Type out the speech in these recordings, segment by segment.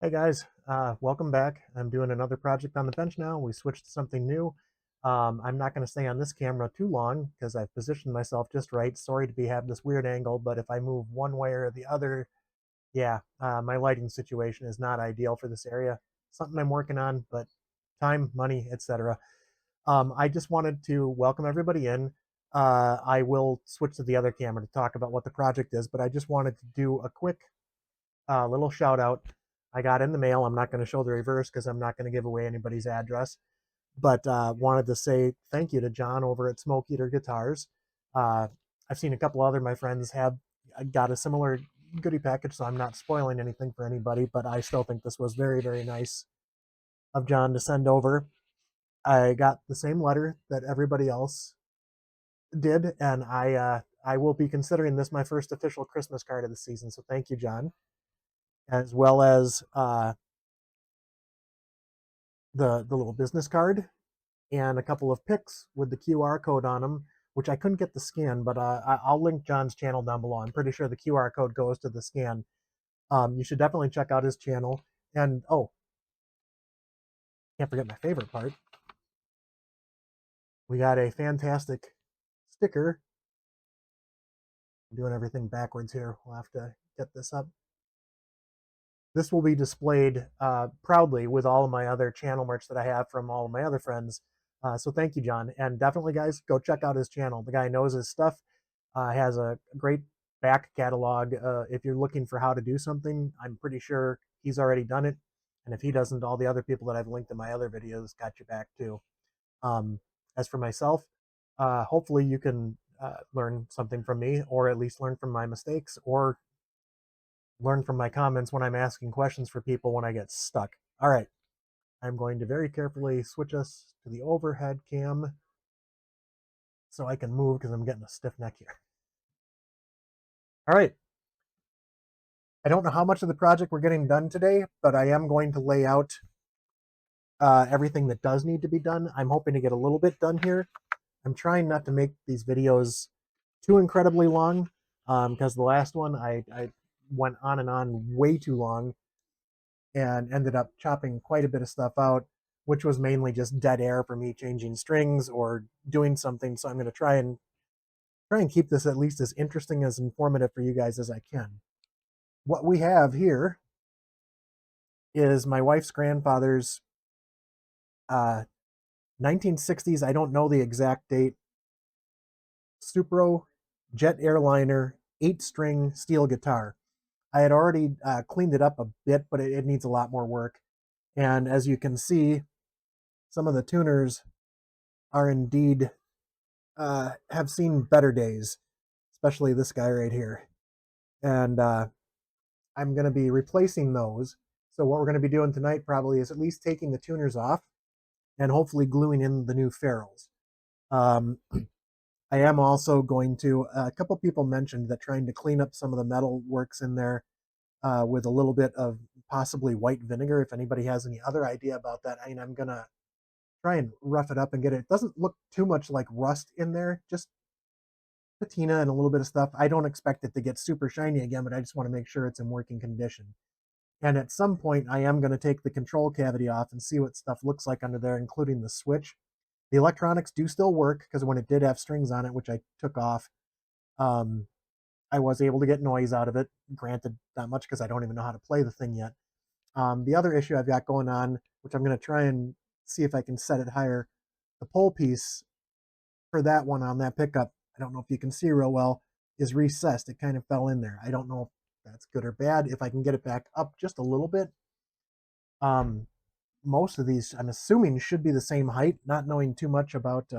Hey guys, welcome back. I'm doing another project on the bench now. We switched to something new. I'm not going to stay on this camera too long because I've positioned myself just right. Sorry to be having this weird angle, but if I move one way or the other, yeah, my lighting situation is not ideal for this area. Something I'm working on, but time, money, etc. I just wanted to welcome everybody in. I will switch to the other camera to talk about what the project is, but I just wanted to do a quick little shout out I got in the mail. I'm not going to show the reverse because I'm not going to give away anybody's address, but wanted to say thank you to John over at Smoke Eater Guitars. Uh, I've seen a couple other my friends have got a similar goodie package, so I'm not spoiling anything for anybody, but I still think this was very, very nice of John to send over. I got the same letter that everybody else did, and I will be considering this my first official Christmas card of the season. So thank you, John, as well as the little business card and a couple of pics with the QR code on them, which I couldn't get the scan, but I'll link John's channel down below. I'm pretty sure the QR code goes to the scan. You should definitely check out his channel. And oh, can't forget my favorite part. We got a fantastic sticker. I'm doing everything backwards here. We'll have to get this up. This will be displayed proudly with all of my other channel merch that I have from all of my other friends. So thank you, John. And definitely, guys, go check out his channel. The guy knows his stuff, has a great back catalog. If you're looking for how to do something, I'm pretty sure he's already done it. And if he doesn't, all the other people that I've linked in my other videos got you back too. Um, as for myself, hopefully you can learn something from me, or at least learn from my mistakes, or learn from my comments when I'm asking questions for people when I get stuck. All right, I'm going to very carefully switch us to the overhead cam so I can move because I'm getting a stiff neck here. All right, I don't know how much of the project we're getting done today, but I am going to lay out everything that does need to be done. I'm hoping to get a little bit done here. I'm trying not to make these videos too incredibly long because the last one I went on and on way too long and ended up chopping quite a bit of stuff out, which was mainly just dead air for me changing strings or doing something. So I'm going to try and keep this at least as interesting as informative for you guys as I can. What we have here is my wife's grandfather's uh, 1960s. I don't know the exact date. Supro Jet Airliner 8-string steel guitar. I had already cleaned it up a bit, but it needs a lot more work. And as you can see, some of the tuners are indeed have seen better days, especially this guy right here. And I'm going to be replacing those. So what we're going to be doing tonight probably is at least taking the tuners off and hopefully gluing in the new ferrules. Um, I am also going to, a couple people mentioned that trying to clean up some of the metal works in there with a little bit of possibly white vinegar. If anybody has any other idea about that, I mean, I'm going to try and rough it up and get it. It doesn't look too much like rust in there, just patina and a little bit of stuff. I don't expect it to get super shiny again, but I just want to make sure it's in working condition. And at some point, I am going to take the control cavity off and see what stuff looks like under there, including the switch. The electronics do still work because when it did have strings on it, which I took off, um, I was able to get noise out of it. Granted, not much because I don't even know how to play the thing yet. The other issue I've got going on, which I'm going to try and see if I can set it higher, the pole piece for that one on that pickup, I don't know if you can see real well, is recessed. It kind of fell in there. I don't know if that's good or bad. If I can get it back up just a little bit, um, most of these, I'm assuming, should be the same height, not knowing too much about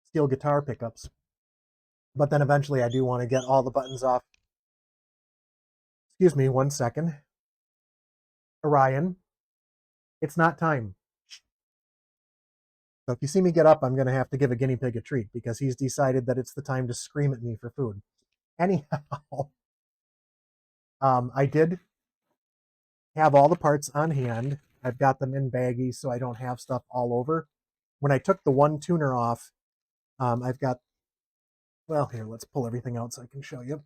steel guitar pickups. But then eventually I do want to get all the buttons off. Excuse me, 1 second. Orion, it's not time. So if you see me get up, I'm going to have to give a guinea pig a treat because he's decided that it's the time to scream at me for food. Anyhow, I did have all the parts on hand. I've got them in baggies so I don't have stuff all over. When I took the one tuner off, I've got, well, here, let's pull everything out so I can show you.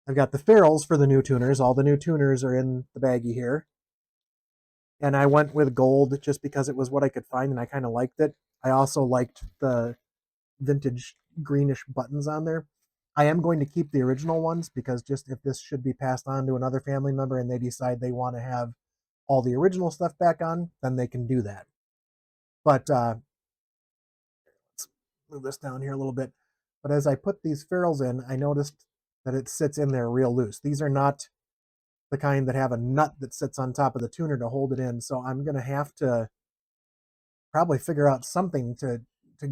I've got the ferrules for the new tuners. All the new tuners are in the baggie here. And I went with gold just because it was what I could find and I kind of liked it. I also liked the vintage greenish buttons on there. I am going to keep the original ones because just if this should be passed on to another family member and they decide they want to have all the original stuff back on, then they can do that. But let's move this down here a little bit. But as I put these ferrules in, I noticed that it sits in there real loose. These are not the kind that have a nut that sits on top of the tuner to hold it in. So I'm going to have to probably figure out something to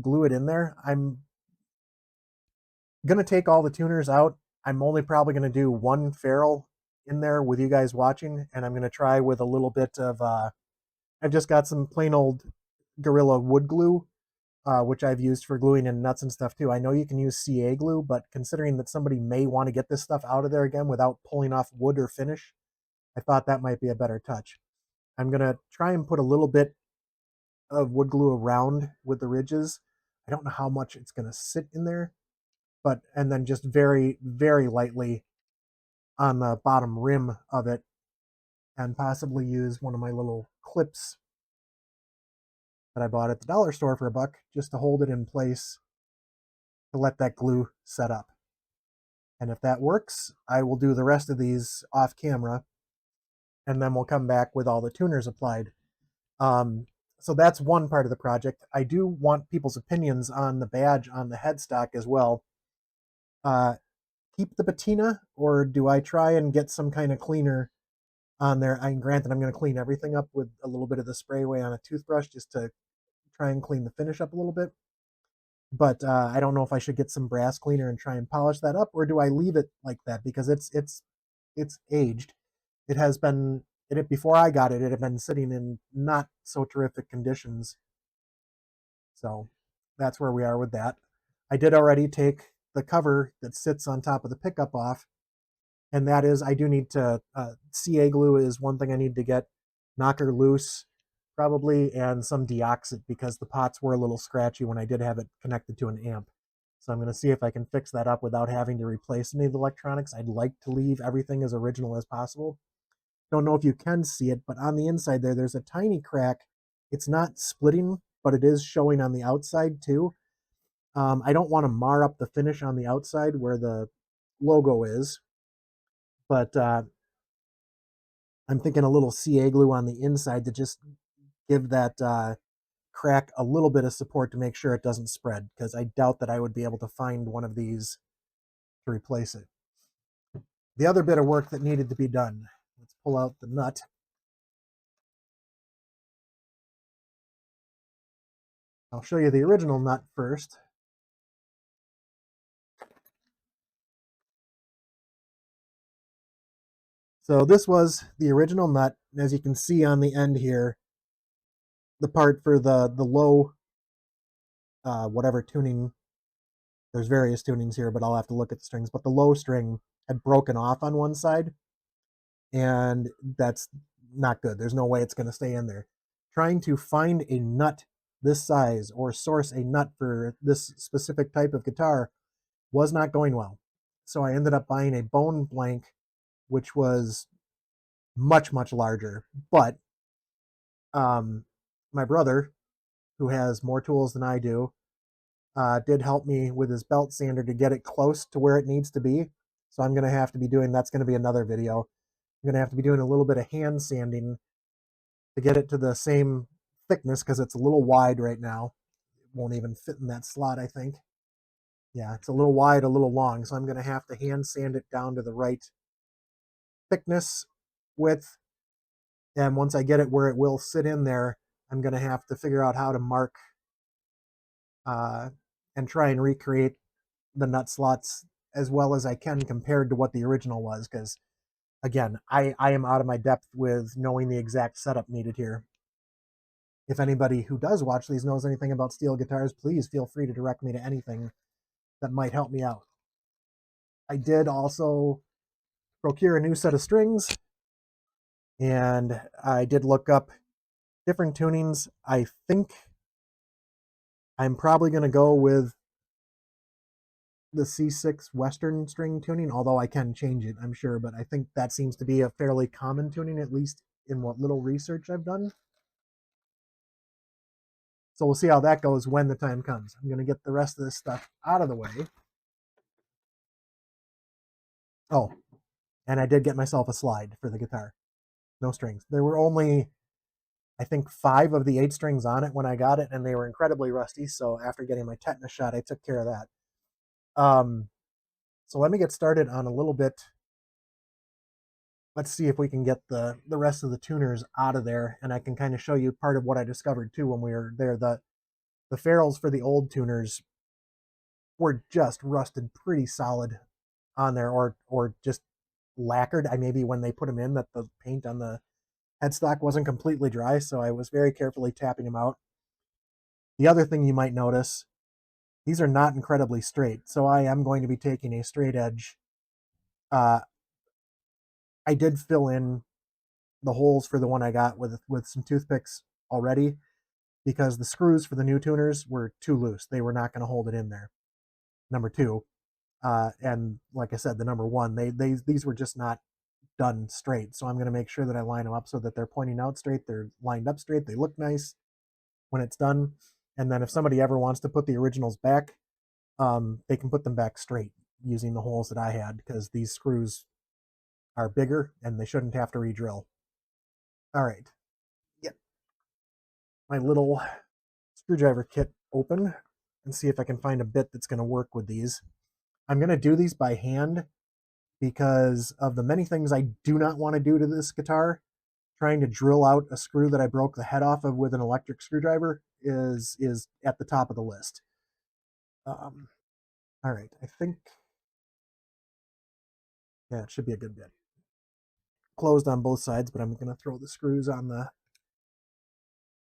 glue it in there. I'm going to take all the tuners out. I'm only probably going to do one ferrule in there with you guys watching, and I'm going to try with a little bit of, I've just got some plain old Gorilla wood glue, which I've used for gluing in nuts and stuff too. I know you can use CA glue, but considering that somebody may want to get this stuff out of there again without pulling off wood or finish, I thought that might be a better touch. I'm going to try and put a little bit of wood glue around with the ridges. I don't know how much it's going to sit in there, but and then just very, very lightly on the bottom rim of it, and possibly use one of my little clips that I bought at the dollar store for $1 just to hold it in place to let that glue set up. And if that works, I will do the rest of these off camera, and then we'll come back with all the tuners applied. So that's one part of the project. I do want people's opinions on the badge on the headstock as well. Keep the patina, or do I try and get some kind of cleaner on there? Granted, I'm going to clean everything up with a little bit of the spray away on a toothbrush just to try and clean the finish up a little bit. But I don't know if I should get some brass cleaner and try and polish that up, or do I leave it like that because it's aged. It has been before I got it. It had been sitting in not so terrific conditions. So that's where we are with that. I did already take the cover that sits on top of the pickup off, and that is I do need to CA glue is one thing I need to get, knocker loose probably, and some deoxit because the pots were a little scratchy when I did have it connected to an amp. So I'm going to see if I can fix that up without having to replace any of the electronics. I'd like to leave everything as original as possible. Don't know if you can see it, but on the inside there's a tiny crack. It's not splitting, but it is showing on the outside too. I don't want to mar up the finish on the outside where the logo is, but I'm thinking a little CA glue on the inside to just give that crack a little bit of support to make sure it doesn't spread, because I doubt that I would be able to find one of these to replace it. The other bit of work that needed to be done, let's pull out the nut. I'll show you the original nut first. So this was the original nut. As you can see on the end here, the part for the low, whatever tuning, there's various tunings here, but I'll have to look at the strings. But the low string had broken off on one side, and that's not good. There's no way it's going to stay in there. Trying to find a nut this size or source a nut for this specific type of guitar was not going well. So I ended up buying a bone blank, which was much, much larger. But my brother, who has more tools than I do, did help me with his belt sander to get it close to where it needs to be. So I'm going to have to be doing, that's going to be another video. I'm going to have to be doing a little bit of hand sanding to get it to the same thickness because it's a little wide right now. It won't even fit in that slot, I think. Yeah, it's a little wide, a little long. So I'm going to have to hand sand it down to the right thickness, width. And once I get it where it will sit in there, I'm going to have to figure out how to mark and try and recreate the nut slots as well as I can compared to what the original was, because again, I am out of my depth with knowing the exact setup needed here. If anybody who does watch these knows anything about steel guitars, please feel free to direct me to anything that might help me out. I did also procure a new set of strings, and I did look up different tunings. I think I'm probably going to go with the C6 Western string tuning, although I can change it, I'm sure, but I think that seems to be a fairly common tuning, at least in what little research I've done. So we'll see how that goes when the time comes. I'm going to get the rest of this stuff out of the way. Oh, and I did get myself a slide for the guitar. No strings. There were only, I think, 5 of the 8 strings on it when I got it, and they were incredibly rusty. So after getting my tetanus shot, I took care of that. So let me get started on a little bit. Let's see if we can get the rest of the tuners out of there, and I can kind of show you part of what I discovered too when we were there. The ferrules for the old tuners were just rusted pretty solid on there, or just lacquered. I maybe when they put them in that the paint on the headstock wasn't completely dry, so I was very carefully tapping them out. The other thing you might notice, these are not incredibly straight, so I am going to be taking a straight edge. I did fill in the holes for the one I got with some toothpicks already because the screws for the new tuners were too loose. They were not going to hold it in there. Number 2, and like I said, the number 1, these were just not done straight. So I'm going to make sure that I line them up so that they're pointing out straight, they're lined up straight, they look nice when it's done. And then if somebody ever wants to put the originals back, they can put them back straight using the holes that I had because these screws are bigger and they shouldn't have to re-drill. All right, get my little screwdriver kit open and see if I can find a bit that's going to work with these. I'm going to do these by hand because of the many things I do not want to do to this guitar. Trying to drill out a screw that I broke the head off of with an electric screwdriver is at the top of the list. All right, I think, yeah, it should be a good bit. Closed on both sides, but I'm going to throw the screws on the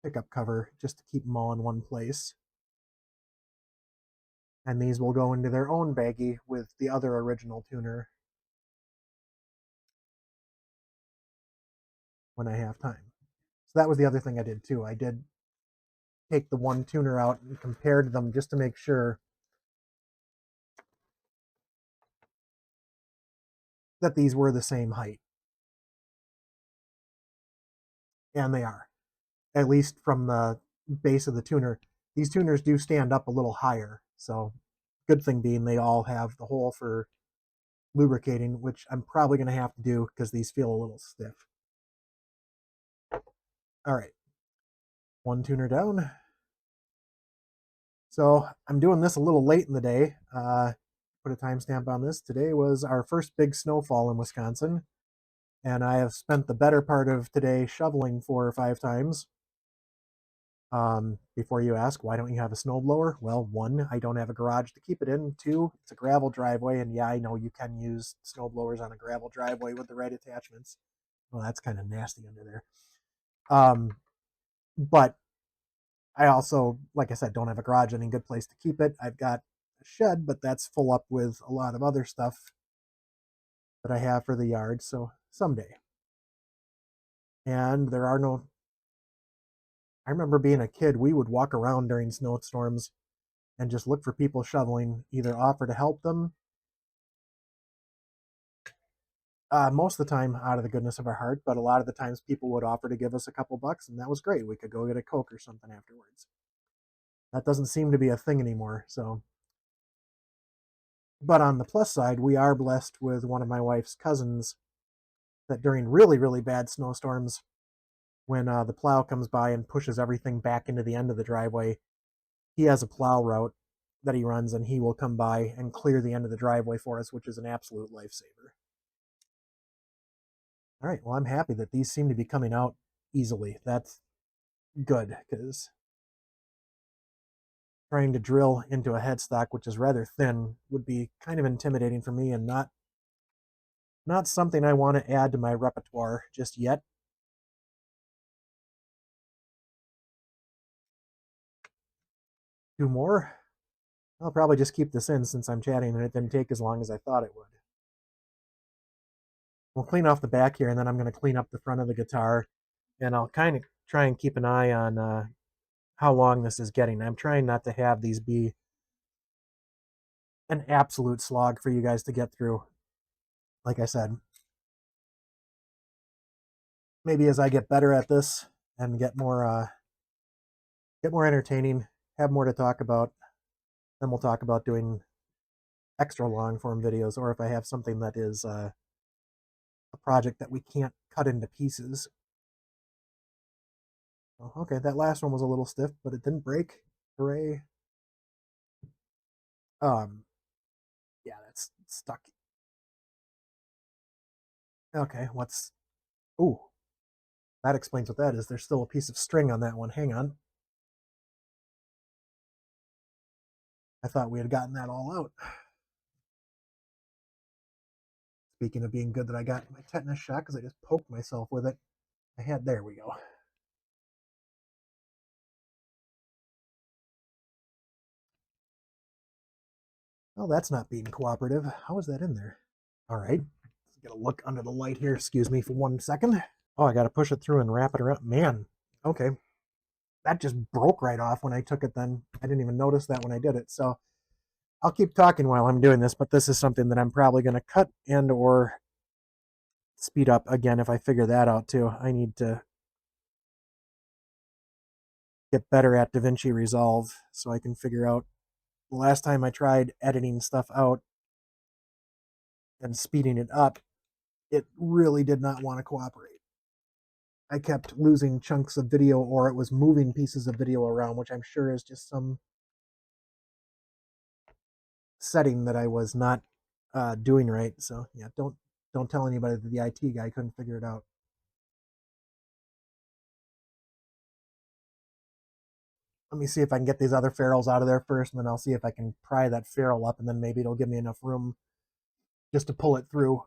pickup cover just to keep them all in one place. And these will go into their own baggie with the other original tuner when I have time. So that was the other thing I did too. I did take the one tuner out and compared them just to make sure that these were the same height. And they are, at least from the base of the tuner. These tuners do stand up a little higher. So good thing being they all have the hole for lubricating, which I'm probably going to have to do because these feel a little stiff. All right, one tuner down. So I'm doing this a little late in the day. Put a timestamp on this. Today was our first big snowfall in Wisconsin, and I have spent the better part of today shoveling 4 or 5 times. Before you ask, why don't you have a snowblower? Well, 1, I don't have a garage to keep it in. 2, it's a gravel driveway, and yeah, I know you can use snowblowers on a gravel driveway with the right attachments. Well, that's kind of nasty under there. But I also, like I said, don't have a garage, any good place to keep it. I've got a shed, but that's full up with a lot of other stuff that I have for the yard, so someday. And there are no, I remember being a kid, we would walk around during snowstorms and just look for people shoveling, either offer to help them, most of the time out of the goodness of our heart, but a lot of the times people would offer to give us a couple bucks, and that was great. We could go get a Coke or something afterwards. That doesn't seem to be a thing anymore, so. But on the plus side, we are blessed with one of my wife's cousins that during really, really bad snowstorms, when the plow comes by and pushes everything back into the end of the driveway, he has a plow route that he runs, and he will come by and clear the end of the driveway for us, which is an absolute lifesaver. All right, well, I'm happy that these seem to be coming out easily. That's good, because trying to drill into a headstock, which is rather thin, would be kind of intimidating for me and not something I want to add to my repertoire just yet. 2 more. I'll probably just keep this in since I'm chatting and it didn't take as long as I thought it would. We'll clean off the back here, and then I'm going to clean up the front of the guitar, and I'll kind of try and keep an eye on how long this is getting. I'm trying not to have these be an absolute slog for you guys to get through. Like I said, maybe as I get better at this and get more entertaining, have more to talk about, then we'll talk about doing extra long form videos, or if I have something that is a project that we can't cut into pieces. Oh, okay, that last one was a little stiff, but it didn't break. Hooray. Yeah, that's stuck. Okay, what's... Ooh, that explains what that is. There's still a piece of string on that one. Hang on. I thought we had gotten that all out. Speaking of being good that I got my tetanus shot because I just poked myself with it. There we go. Oh, that's not being cooperative. How is that in there? All right. Let's get a look under the light here. Excuse me for 1 second. Oh, I got to push it through and wrap it around. Man, okay. That just broke right off when I took it then. I didn't even notice that when I did it. So I'll keep talking while I'm doing this, but this is something that I'm probably going to cut and or speed up again if I figure that out too. I need to get better at DaVinci Resolve so I can figure out. The last time I tried editing stuff out and speeding it up, it really did not want to cooperate. I kept losing chunks of video, or it was moving pieces of video around, which I'm sure is just some setting that I was not doing right. So yeah, don't tell anybody that the IT guy couldn't figure it out. Let me see if I can get these other ferrules out of there first, and then I'll see if I can pry that ferrule up, and then maybe it'll give me enough room just to pull it through.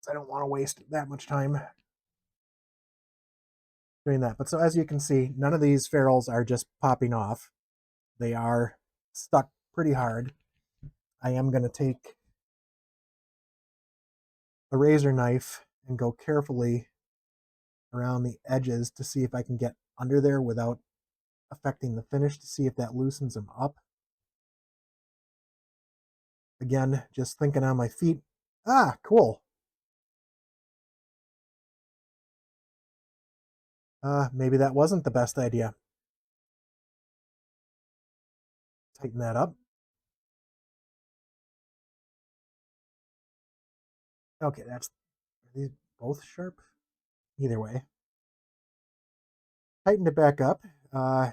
So I don't want to waste that much time doing that. But so as you can see, none of these ferrules are just popping off. They are stuck pretty hard. I am going to take a razor knife and go carefully around the edges to see if I can get under there without affecting the finish, to see if that loosens them up. Again, just thinking on my feet. Ah, cool. Maybe that wasn't the best idea. Tighten that up. Okay, are these both sharp? Either way. Tightened it back up. I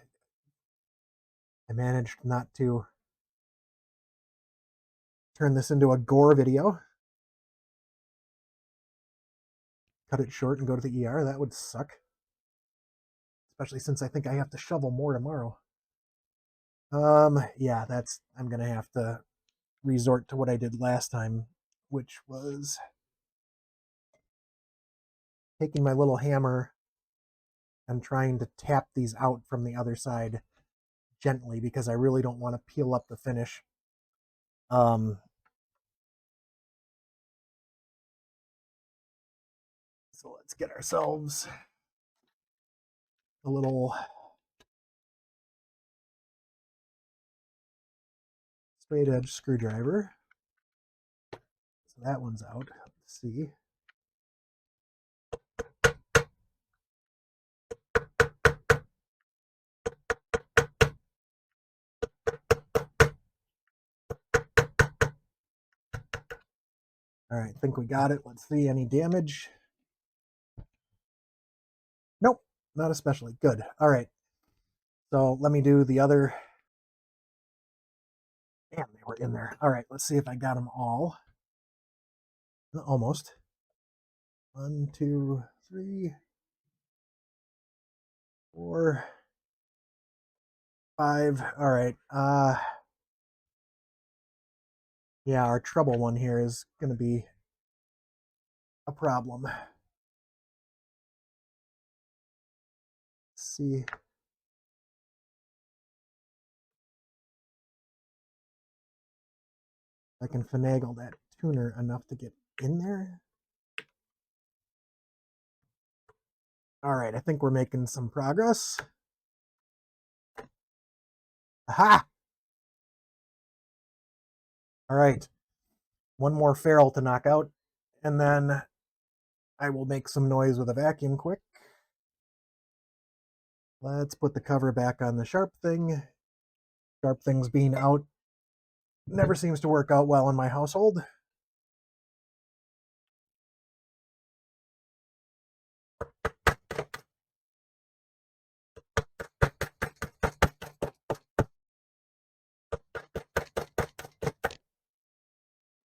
managed not to turn this into a gore video. Cut it short and go to the ER. That would suck. Especially since I think I have to shovel more tomorrow. Yeah, I'm gonna have to resort to what I did last time, which was taking my little hammer and trying to tap these out from the other side gently because I really don't want to peel up the finish. So let's get ourselves a little straight edge screwdriver. So that one's out. Let's see. All right, I think we got it. Let's see, any damage? Nope, not especially. Good. All right. So let me do the other. Damn, they were in there. All right, let's see if I got them all. Almost. 1, 2, 3, 4, 5. All right. Yeah, our trouble one here is going to be a problem. Let's see. I can finagle that tuner enough to get in there. All right, I think we're making some progress. Aha! All right, one more ferrule to knock out, and then I will make some noise with a vacuum quick. Let's put the cover back on the sharp thing. Sharp things being out never seems to work out well in my household.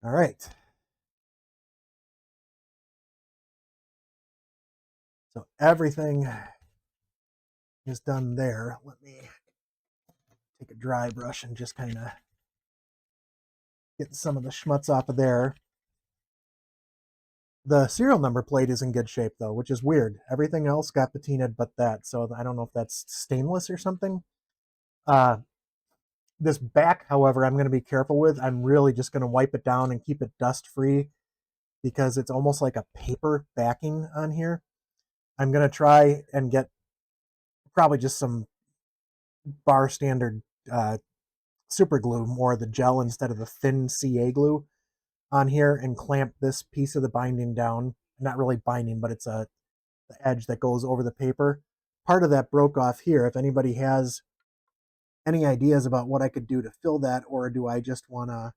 All right. So everything is done there. Let me take a dry brush and just kind of get some of the schmutz off of there. The serial number plate is in good shape though, which is weird. Everything else got patinaed but that, so I don't know if that's stainless or something. This back, however, I'm going to be careful with. I'm really just going to wipe it down and keep it dust free because it's almost like a paper backing on here. I'm going to try and get probably just some bar standard super glue, more of the gel instead of the thin CA glue on here, and clamp this piece of the binding down. Not really binding, but it's the edge that goes over the paper. Part of that broke off here. If anybody has any ideas about what I could do to fill that, or do I just want to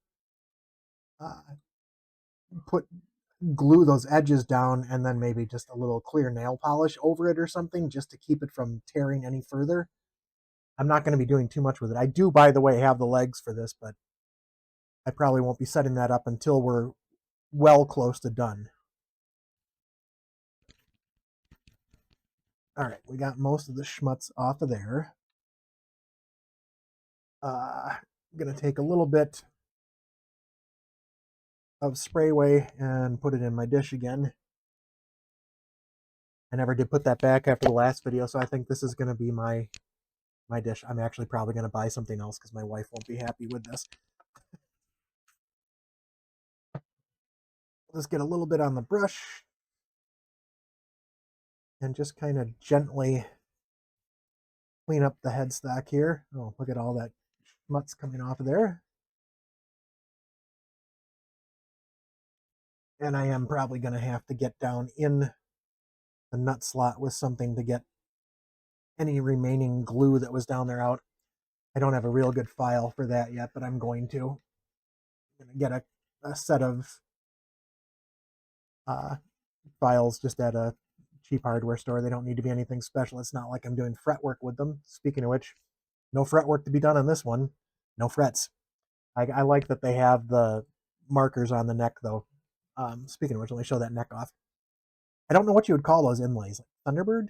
put glue those edges down and then maybe just a little clear nail polish over it or something just to keep it from tearing any further. I'm not going to be doing too much with it. I do, by the way, have the legs for this, but I probably won't be setting that up until we're well close to done. All right, we got most of the schmutz off of there. I'm going to take a little bit of sprayway and put it in my dish again. I never did put that back after the last video, so I think this is going to be my dish. I'm actually probably going to buy something else because my wife won't be happy with this. Let's get a little bit on the brush and just kind of gently clean up the headstock here. Oh, look at all that schmutz coming off of there. And I am probably going to have to get down in the nut slot with something to get any remaining glue that was down there out. I don't have a real good file for that yet, but I'm going to. I'm going to get a set of files just at a cheap hardware store. They don't need to be anything special. It's not like I'm doing fretwork with them. Speaking of which, no fretwork to be done on this one. No frets. I like that they have the markers on the neck, though. Speaking of which, let me show that neck off. I don't know what you would call those inlays, like Thunderbird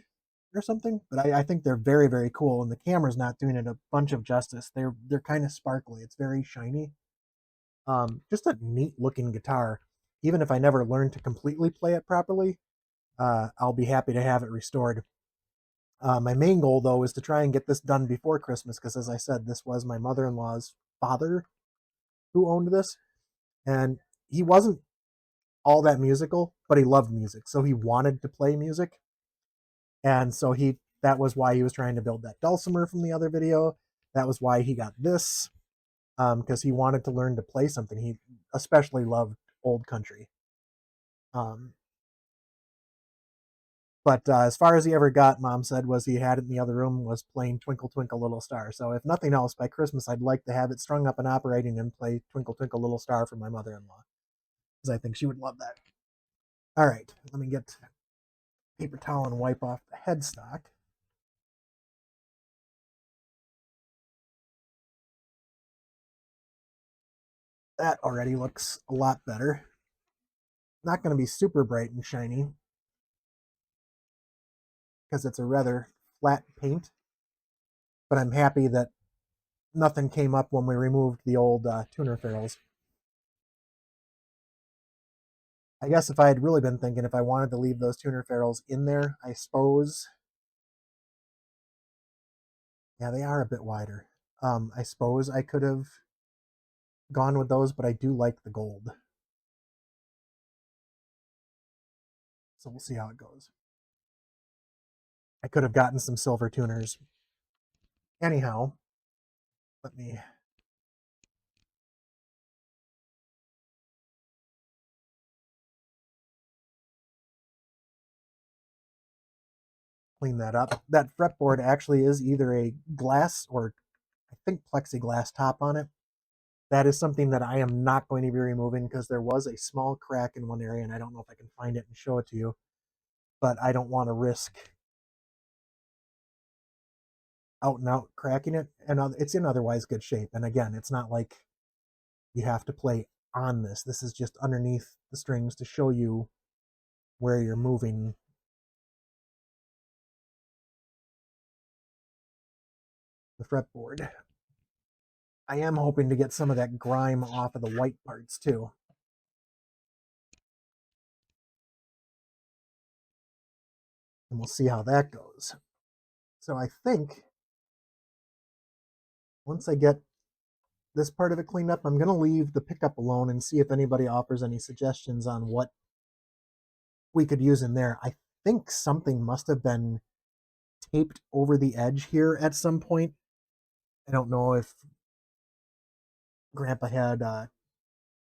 or something, but I think they're very, very cool, and the camera's not doing it a bunch of justice. They're kind of sparkly. It's very shiny. Just a neat looking guitar. Even if I never learn to completely play it properly, I'll be happy to have it restored. My main goal, though, is to try and get this done before Christmas, because as I said, this was my mother-in-law's father who owned this, and he wasn't all that musical, but he loved music, so he wanted to play music, and so that was why he was trying to build that dulcimer from the other video. That was why he got this, because he wanted to learn to play something. He especially loved old country. But as far as he ever got, Mom said, was he had it in the other room, was playing Twinkle Twinkle Little Star. So if nothing else, by Christmas, I'd like to have it strung up and operating and play Twinkle Twinkle Little Star for my mother-in-law, because I think she would love that. All right, let me get paper towel and wipe off the headstock. That already looks a lot better. Not going to be super bright and shiny because it's a rather flat paint, but I'm happy that nothing came up when we removed the old tuner ferrules. I guess if I had really been thinking, if I wanted to leave those tuner ferrules in there, I suppose. Yeah, they are a bit wider. I suppose I could have gone with those, but I do like the gold. So we'll see how it goes. I could have gotten some silver tuners. Anyhow, let me clean that up. That fretboard actually is either a glass or I think plexiglass top on it. That is something that I am not going to be removing because there was a small crack in one area and I don't know if I can find it and show it to you, but I don't want to risk out and out cracking it. And it's in otherwise good shape. And again, it's not like you have to play on this. This is just underneath the strings to show you where you're moving the fretboard. I am hoping to get some of that grime off of the white parts too. And we'll see how that goes. So I think once I get this part of it cleaned up, I'm going to leave the pickup alone and see if anybody offers any suggestions on what we could use in there. I think something must have been taped over the edge here at some point. I don't know if Grandpa had a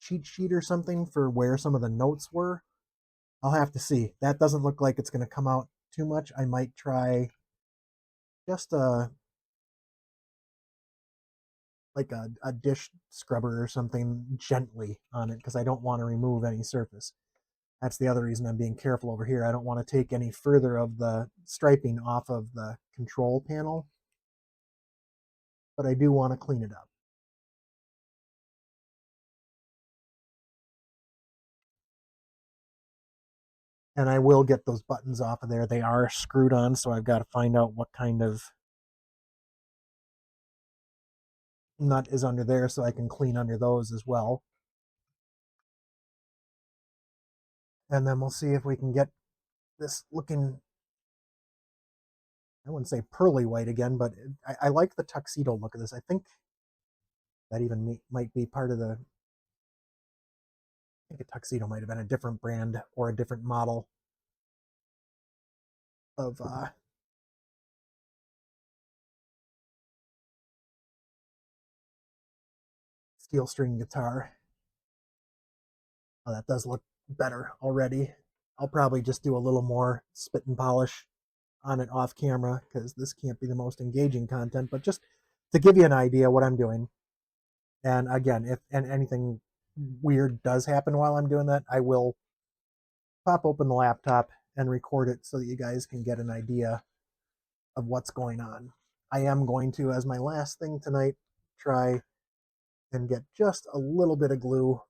cheat sheet or something for where some of the notes were. I'll have to see. That doesn't look like it's going to come out too much. I might try just like a dish scrubber or something gently on it because I don't want to remove any surface. That's the other reason I'm being careful over here. I don't want to take any further of the striping off of the control panel, but I do want to clean it up. And I will get those buttons off of there. They are screwed on, so I've got to find out what kind of nut is under there so I can clean under those as well. And then we'll see if we can get this looking, I wouldn't say pearly white again, but I like the tuxedo look of this. I think that even might be part of the, I think a tuxedo might have been a different brand or a different model of steel string guitar. Oh, that does look better already. I'll probably just do a little more spit and polish on it off camera because this can't be the most engaging content, but just to give you an idea what I'm doing. And again, if anything weird does happen while I'm doing that, I will pop open the laptop and record it so that you guys can get an idea of what's going on. I am going to, as my last thing tonight, try and get just a little bit of glue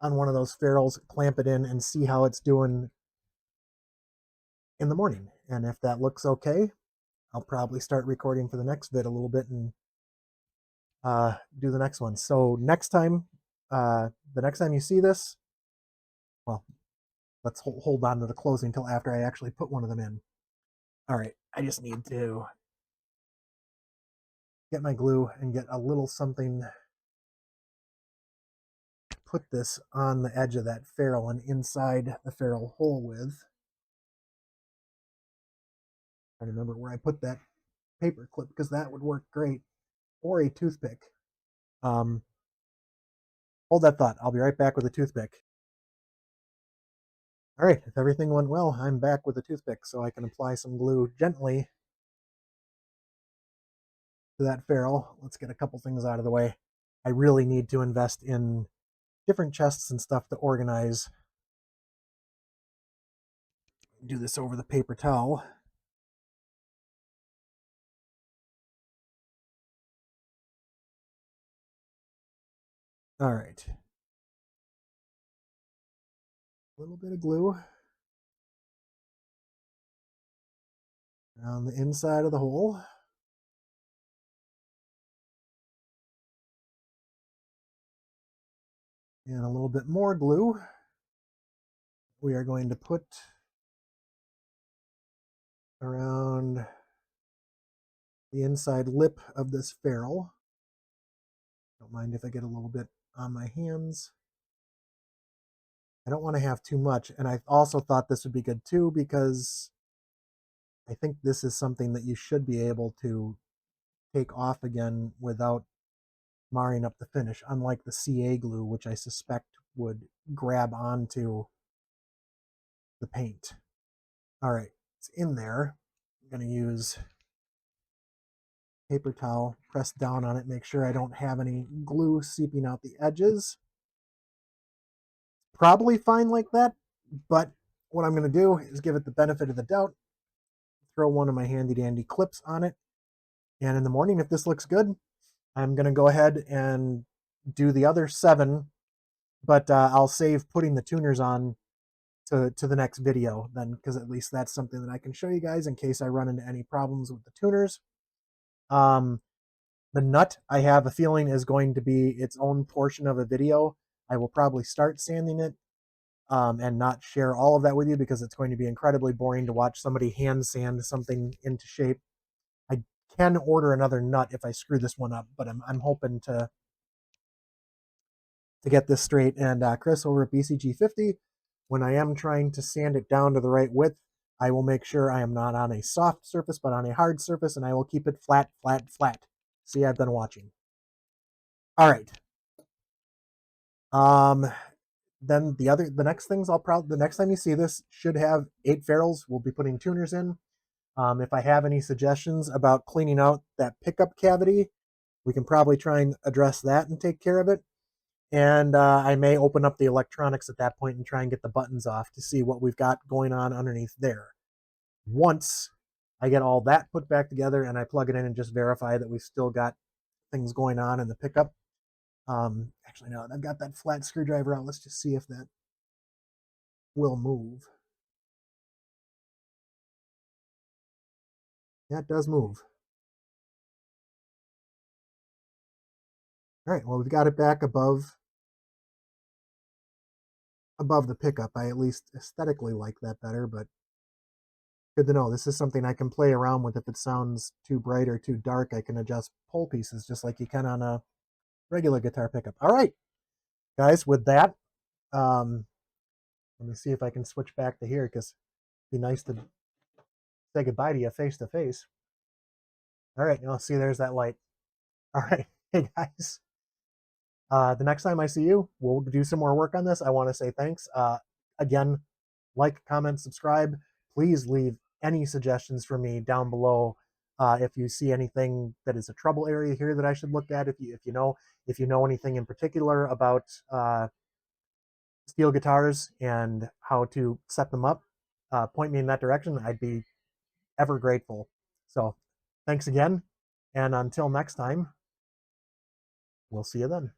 on one of those ferrules, clamp it in, and see how it's doing in the morning. And if that looks okay, I'll probably start recording for the next vid a little bit and do the next one. So next time, the next time you see this, well, let's hold on to the closing until after I actually put one of them in. All right, I just need to get my glue and get a little something to put this on the edge of that ferrule and inside the ferrule hole with. I remember where I put that paper clip because that would work great, or a toothpick. Hold that thought. I'll be right back with a toothpick. All right, if everything went well, I'm back with a toothpick so I can apply some glue gently to that ferrule. Let's get a couple things out of the way. I really need to invest in different chests and stuff to organize. Do this over the paper towel. All right. A little bit of glue around the inside of the hole. And a little bit more glue. We are going to put around the inside lip of this ferrule. Don't mind if I get a little bit on my hands. I don't want to have too much. And I also thought this would be good too because I think this is something that you should be able to take off again without marring up the finish, unlike the CA glue, which I suspect would grab onto the paint. All right, it's in there. I'm going to use paper towel, press down on it, make sure I don't have any glue seeping out the edges. Probably fine like that, but what I'm going to do is give it the benefit of the doubt, throw one of my handy dandy clips on it, and in the morning, if this looks good, I'm going to go ahead and do the other 7, but I'll save putting the tuners on to the next video then, because at least that's something that I can show you guys in case I run into any problems with the tuners. The nut, I have a feeling, is going to be its own portion of a video. I will probably start sanding it and not share all of that with you because it's going to be incredibly boring to watch somebody hand sand something into shape. I can order another nut if I screw this one up, but I'm hoping to get this straight. And Chris over at BCG50, when I am trying to sand it down to the right width, I will make sure I am not on a soft surface, but on a hard surface, and I will keep it flat, flat, flat. See, I've been watching. All right. Then the next things the next time you see this should have 8 ferrules. We'll be putting tuners in. If I have any suggestions about cleaning out that pickup cavity, we can probably try and address that and take care of it. And I may open up the electronics at that point and try and get the buttons off to see what we've got going on underneath there. Once I get all that put back together and I plug it in and just verify that we've still got things going on in the pickup. Actually, no, I've got that flat screwdriver out. Let's just see if that will move. Yeah, it does move. All right, well, we've got it back above the pickup. I at least aesthetically like that better, but good to know. This is something I can play around with. If it sounds too bright or too dark, I can adjust pole pieces just like you can on a regular guitar pickup. All right, guys, with that, let me see if I can switch back to here because it'd be nice to say goodbye to you face to face. All right, you'll see there's that light. All right, hey guys. The next time I see you, we'll do some more work on this. I want to say thanks. Again, like, comment, subscribe. Please leave any suggestions for me down below. If you see anything that is a trouble area here that I should look at, if you know anything in particular about steel guitars and how to set them up, point me in that direction. I'd be ever grateful. So, thanks again, and until next time, we'll see you then.